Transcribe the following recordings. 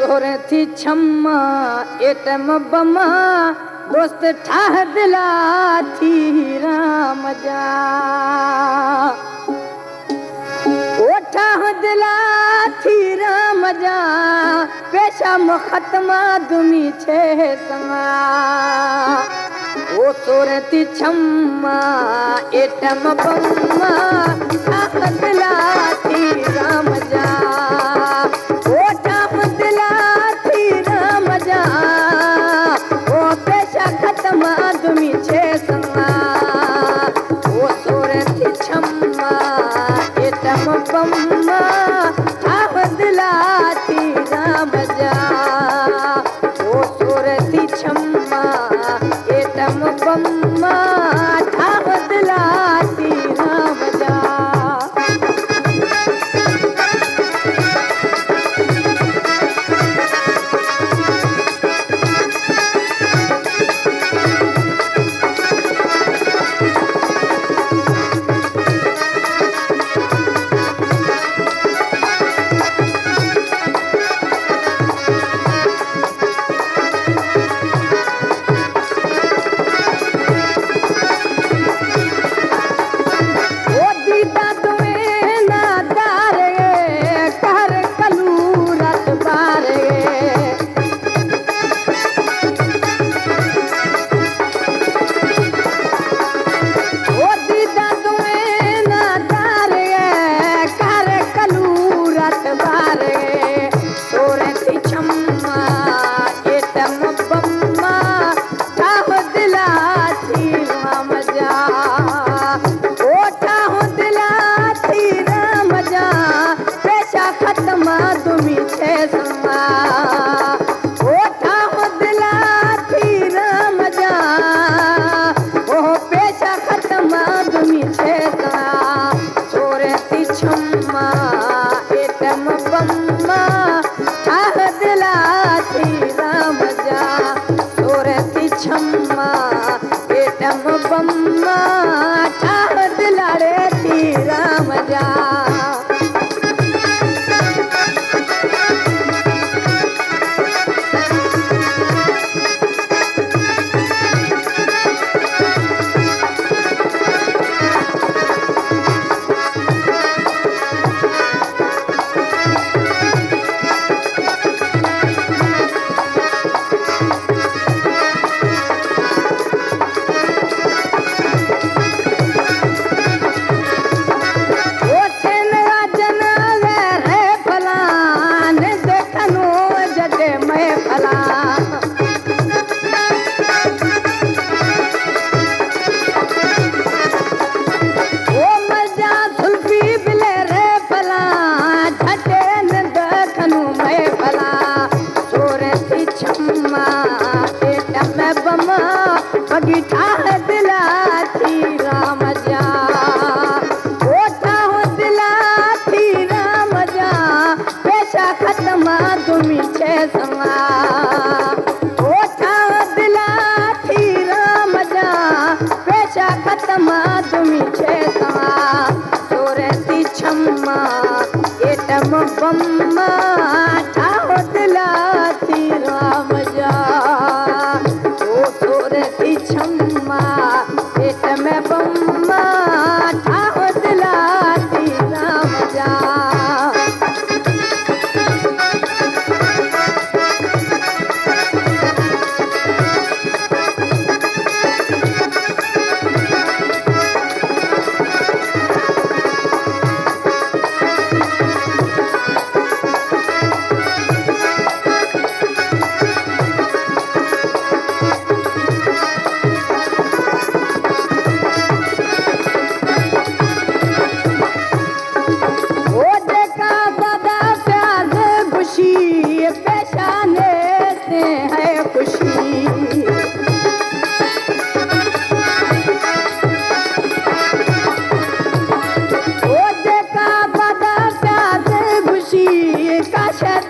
सोरे थी छम्मा एटम बमा दोस्त ठाह दिला थी राम जा ओ ठाह दिला थी राम जा पेशा मुखतमा दुमी छे संगा ओ सोरे थी छम्मा एटम बमा ठाह दिला थी राम जा ओ ठाह दिला थी राम जा ओ पेशा खत्मा दुमी छे संगा ओ सोरे थी छम्मा एटम बम्मा ठाह दिला थी राम जा ओ सोरे थी छम्मा एटम बम्मा ठाह दिला थी राम जा छम्मा एटम बम्मा ठाह दिला रे थी राम जा बगी ठाह दिला थी राम जा ओ ठाह दिला थी राम जा पेशा खत्मा तुमी छे संगा ओ ठाह दिला थी राम जा पेशा खत्मा तुमी छे संगा सोरे थी छम्मा एटम बम्मा ठाह दिला थी राम जा छम्मा एटम बम्मा ठाह दिला थी राम जा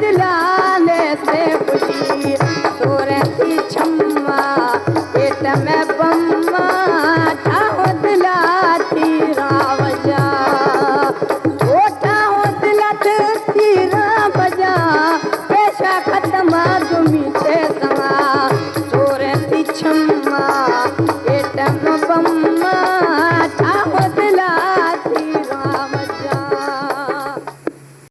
दिला